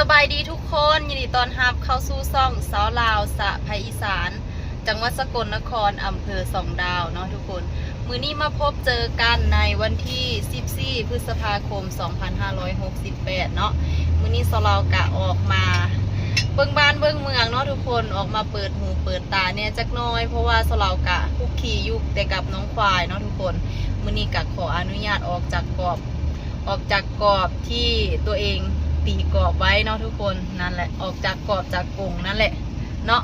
สบายดีทุกคนยินดีต้อนรับเข้าสู่ซ่องสาวลาวสะภาคอีสานจังหวัดสกลนครอำเภอสองดาวเนาะทุกคนมื้อนี้มาพบเจอกันในวันที่14พฤษภาคม2568เนาะมื้อนี้สาวลาวกะออกมาเบิ่งบ้านเบิ่งเมืองเนาะทุกคนออกมาเปิดหูเปิดตาเนี่ยจักหน่อยเพราะว่าสาวลาวกะคุกคีอยู่แต่กับน้องควายเนาะทุกคนมื้อนี้กะขออนุญาตออกจากกรอบที่ตัวเองตีกรอบไว้เนาะทุกคนนั่นแหละออกจากกรอบจากกรงนั่นแหละเนาะ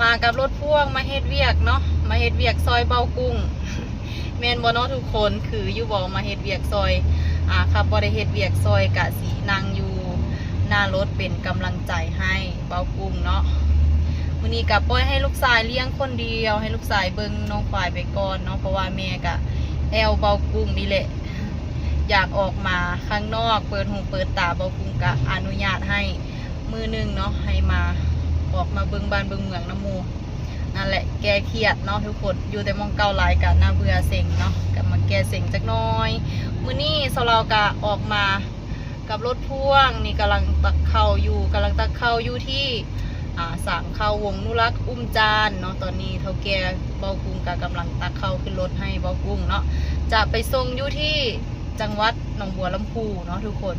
มากับรถพ่วงมาเฮ็ดเวียกเนาะมาเฮ็ดเวียกซอยเบากุ้งแม่นบ่เนาะทุกคนคืออยู่บ่มาเฮ็ดเวียกซอยครับบ่ได้เฮ็ดเวียกซอยกะสินั่งอยู่หน้ารถเป็นกำลังใจให้เบากุ้งเนาะมื้อนี้ก็ปล่อยให้ลูกชายเลี้ยงคนเดียวให้ลูกชายเบิ่งน้องควายไปก่อนเนาะเพราะว่าแม่ก็แอวเบากุ้งนี่แหละอยากออกมาข้างนอกเปิดหูเปิดตาเบากุ้งกะอนุญาตให้มือนึงเนาะให้มาออกมาเบิ่งบ้านเบิ่งเมืองน้ำหมู่นั่นแหละแก้เครียดเนาะทุกคนอยู่แต่มองเก่าหลายกันน่าเบื่อเซ็งเนาะกลับมาแก้เซ็งจักหน้อยมื้อนี้สลากะออกมากับรถพ่วงนี่กำลังตักเข้าอยู่ที่สางเข้าวงนุรักษ์อุ้มจานเนาะตอนนี้เท่าแก่เบากุ้งกะกำลังตักเข้าขึ้นรถให้เบากุ้งเนาะจะไปส่งอยู่ที่จังหวัดหนองบัวลำพูเนาะทุกคน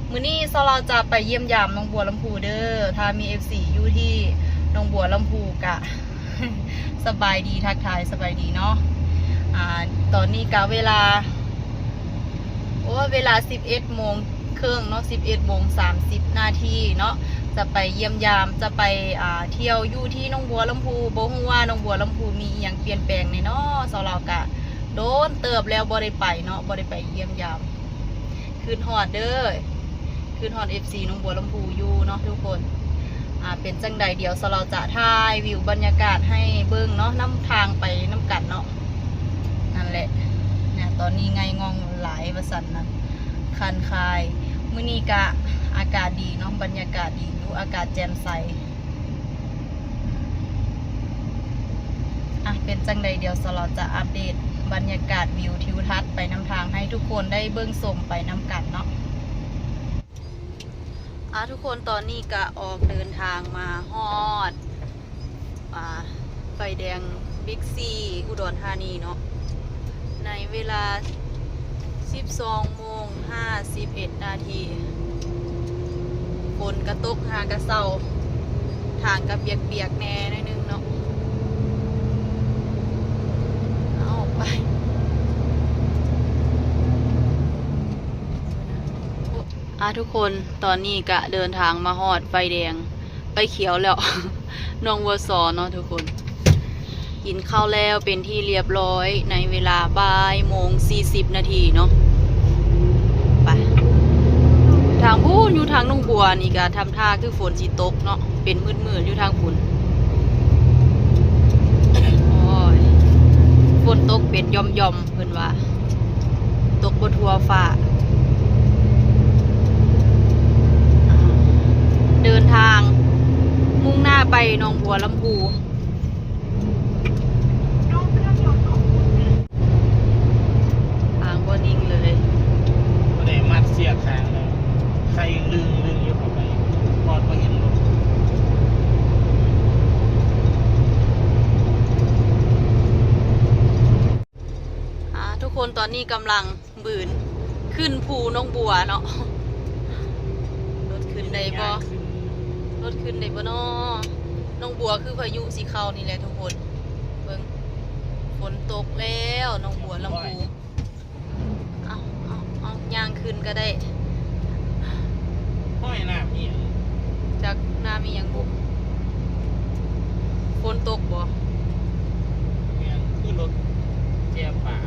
มื้อนี้เราจะไปเยี่ยมยามหนองบัวลำพูเด้อถ้ามี FC อยู่ที่หนองบัวลำพูกะ สบายดีทักทายสบายดีเนาะตอนนี้กะเวลา11 โมงครึ่งเนาะ11 โมง 30 นาทีเนาะจะไปเยี่ยมยามจะไปเที่ยวอยู่ที่หนองบัวลำพูบ่ฮู้ว่าหนองบัวลำพูมีอหยังเปลี่ยนแปลงในเนาะเรากะโดนเติบแล้วบ่ได้ไปเนาะบ่ได้ไปเยี่ยมยามคืนฮอดเด้อคืนฮอด FC หนองบัวลำพูอยู่เนาะทุกคนเป็นจังใดเดี๋ยวเราจะถ่ายวิวบรรยากาศให้เบิ่งเนาะน้ำทางไปน้ำกันเนาะนั่นแหละเนี่ยตอนนี้ไงงองหลายประสันนะคันคายมื้อนี้กะอากาศดีเนาะบรรยากาศดีอยู่อากาศแจ่มใสเป็นจังใดเดี๋ยวเราจะอัปเดตบรรยากาศวิวทิวทัศน์ไปน้ำทางให้ทุกคนได้เบิ่งชมไปน้ำกันเนาะทุกคนตอนนี้ก็ออกเดินทางมาฮอดไฟแดงบิ๊กซีอุดรธานีเนาะในเวลา 12 โมง 51 นาทีฝนกระตกหากระเซาทางกระเปียกๆแน่นิดนึงเนาะเอาไปทุกคนตอนนี้กะเดินทางมาฮอดไฟแดงไฟเขียวแล้ว น้องวัวซอเนาะทุกคนกินข้าวแล้วเป็นที่เรียบร้อยในเวลาบ่ายโมง 40 นาทีเนาะไปทางพูนอยู่ทางน้องบัวนี่ก็ทำท่าคือฝนสิตกเนาะเป็นมืดๆอยู่ทางฝนโอ้ยฝนตกเป็นย่อมๆเพิ่นว่าตกบ่ทั่วฟ้าเดินทางมุ่งหน้าไปหนองบัวลำพูทางบ่นิ่งเลยก็ได้มัดเสียบทางแล้วใครยังลึงอยู่เข้าไปพอดก็เห็นรถทุกคนตอนนี้กำลังบืนขึ้นภูหนองบัวเนาะรถขึ้นได้บ่รถขึ้นได้บ่น้องบัวคือพายุสีเข้านี่แหละทุกคนเบิ่งฝนตกแล้วน้องบัวลำพูเอาย่างขึ้นก็ได้ห้อยหน้าพี่จากน้ำมีอย่างบุฝนตกบ่เนี่ยคือรถแก่ป่า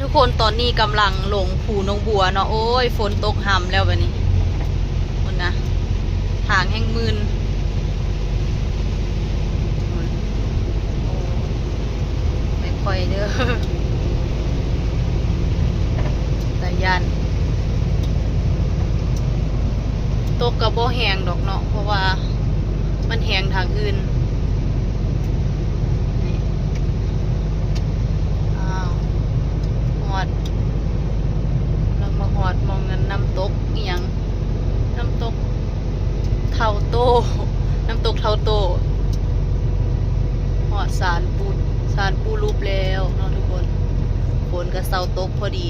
ทุกคนตอนนี้กำลังลงภูหนองบัวเนาะโอ้ยฝนตกห่ำแล้วแบบนี้คนนะทางแห่งมืนไม่ค่อยเด้อแต่ยันตกกระโบแหงดอกเนาะเพราะว่ามันแหงทางอื่นฮอด าโตหอดสารปูรูปแล้วเนาะทุกคนฝนกับเสาตกพอดี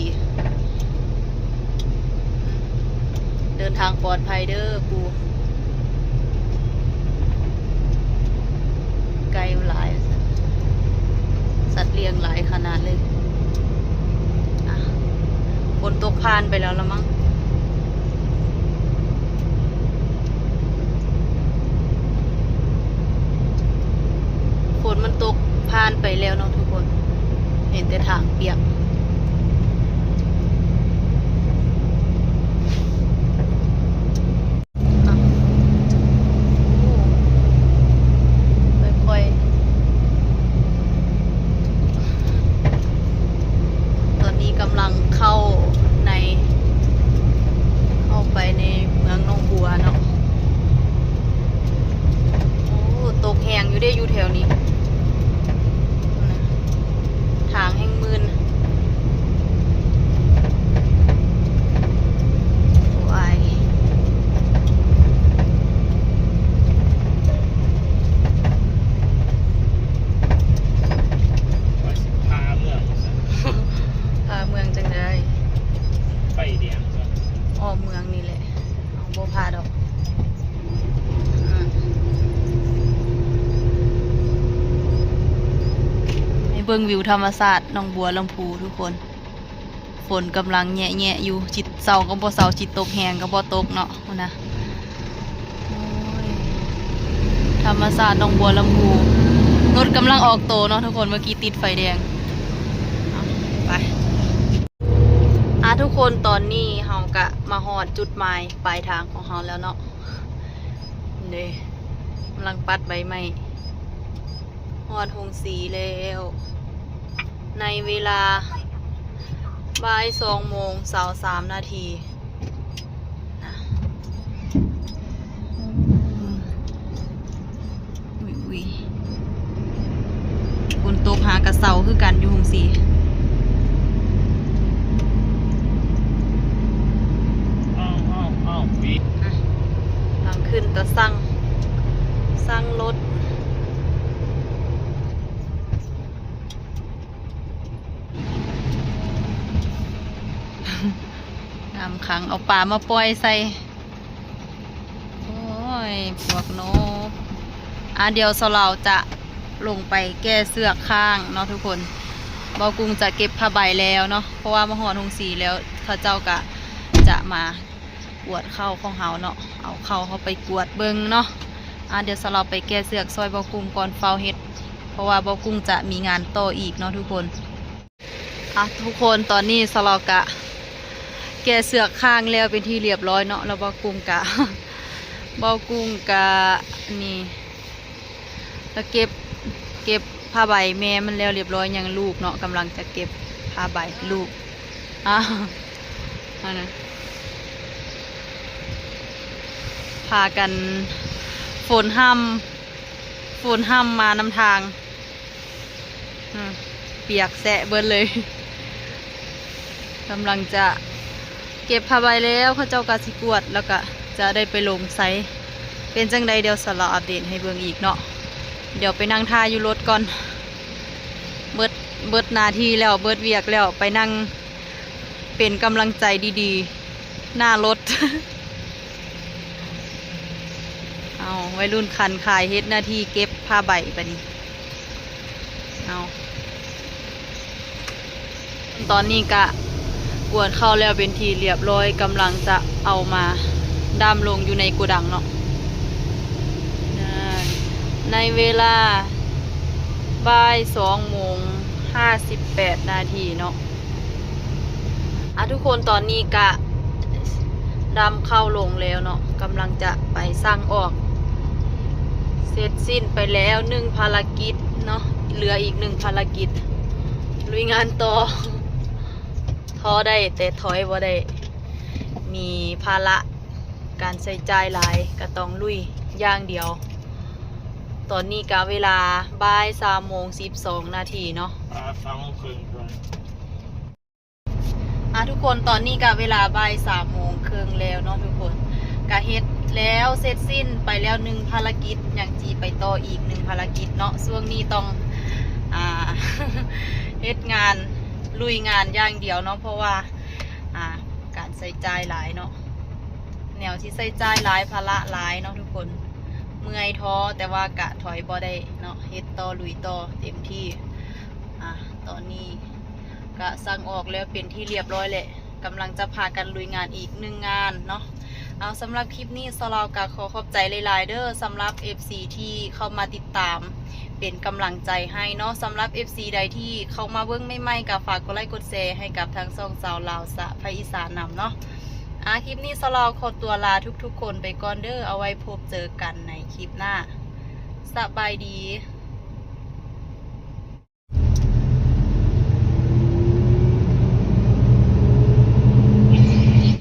เดินทางปลอดภัยเด้อปูไกลหลายสัตว์เลี้ยงหลายขนาดเลยอ่ะฝนตกผ่านไปแล้วละมั้งฝนมันตกผ่านไปแล้วเนาะทุกคนเห็นแต่ทางเปียกค่อยๆตอนนี้กำลังเข้าไปในเมืองหนองบัวเนาะโอ้ตกแหงอยู่ได้อยู่แถวนี้ทางแห่งมืนโอ้ยว่าสิพาเมืองซะ พาเมืองจังได้ ไฟแดงซะ อ้อมเมืองนี่แหละเอาบ่พาดอกให้เบิ่งวิวธรรมศาสตร์หนองบัวลำพูทุกคนฝนกำลังแยะๆอยู่จิตเศร้าก็บ่เศร้าจิตตกแหงก็บ่ตกเนาะนะโอ้ยธรรมศาสตร์หนองบัวลำพูรถกำลังออกโตเนาะทุกคนเมื่อกี้ติดไฟแดงเอาไปทุกคนตอนนี้เฮากะมาฮอดจุดหมายปลายทางของเฮาแล้วเนาะนี่กำลังปัดใบไม้ฮอดหงสีแล้วในเวลาบ่าย2:23 นาทีอุ้ยฝนตกหากระเซาคือกันอยู่หงสีอ้าววิ ทางขึ้นตะสั่งรถน้ำขังเอาปลามาปล่อยใส่โอ้ยพวกนกเดี๋ยวเราจะลงไปแก้เสือกข้างเนาะทุกคนเบากุ้งจะเก็บผ้าใบแล้วเนาะเพราะว่ามาหอดหงสีแล้วเขาเจ้ากะจะมากวดเข้าของเฮาเนาะเอาเข้าเขาไปกวดเบิงเนาะเดี๋ยวเราไปแก้เสือกซอยเบากุ้งก่อนเฝ้าเฮ็ดเพราะว่าเบากุ้งจะมีงานต่ออีกเนาะทุกคนทุกคนตอนนี้เรากะแก้เสือกข้างแล้วเป็นที่เรียบร้อยเนาะแล้วเบากุ้งกะนี่แล้วเก็บผ้าใบแม่มันแล้วเรียบร้อยยังลูกเนาะกำลังจะเก็บผ้าใบลูกนะพากันฝนห้ำมานำทางเปียกแสะเบิดเลยกำลังจะเก็บผ้าใบแล้วเขาเจ้ากาสิกวดแล้วก็จะได้ไปลงไซเป็นจังใดเดี๋ยวสลับอัปเดตให้เบิ่งอีกเนาะเดี๋ยวไปนั่งท่าอยู่รถก่อนเบิดนาทีแล้วเบิดเวียกแล้วไปนั่งเป็นกำลังใจดีๆหน้ารถ เอาวัยรุ่นคันขายเฮ็ดหน้าที่เก็บผ้าใบไปนี่เอาตอนนี้กะกวดเข้าแล้วเป็นทีเรียบร้อยกำลังจะเอามาดามลงอยู่ในโกดังเนาะในเวลาบ่าย2:58 นาทีเนาะทุกคนตอนนี้กะดำเข้าลงแล้วเนาะกำลังจะไปสร้างออกเสร็จสิ้นไปแล้ว1 ภารกิจเนาะเหลืออีก1 ภารกิจลุยงานต่อท้อได้แต่ถอยบ่ได้มีภาระการใช้จ่ายหลายก็ต้องลุยอย่างเดียวตอนนี้กะเวลาบ่าย3:12 นาทีเนาะฟังครึ่งก่อน ทุกคนตอนนี้กะเวลาบ่าย3:30แล้วเนาะทุกคน กะเฮ็ดแล้วเสร็จสิ้นไปแล้ว1ภารกิจอย่างจีไปต่ออีก1ภารกิจเนาะช่วงนี้ต้องเฮ็ดงานลุยงานอย่างเดียวเนาะเพราะว่าการใส่ใจหลายเนาะแนวที่ใส่ใจหลายภาระหลายเนาะทุกคนเมื่อยท้อแต่ว่ากะถอยบ่ได้เนาะเฮ็ดต่อลุยต่อเต็มที่ตอนนี้ก็สั่งออกแล้วเป็นที่เรียบร้อยแหละกำลังจะพากันลุยงานอีก1งานเนาะเอาสำหรับคลิปนี้สลาวกะขอขอบใจหลายๆเด้อสำหรับ FC ที่เข้ามาติดตามเป็นกำลังใจให้เนาะสำหรับ FC ใดที่เข้ามาเบิ่งใหม่ๆก็ฝากกดไลค์กดแชร์ให้กับทางช่องสาวลาวสะภาคอีสานนำเนาะคลิปนี้สลาวขอตัวลาทุกๆคนไปก่อนเด้อเอาไว้พบเจอกันในคลิปหน้าสบายดี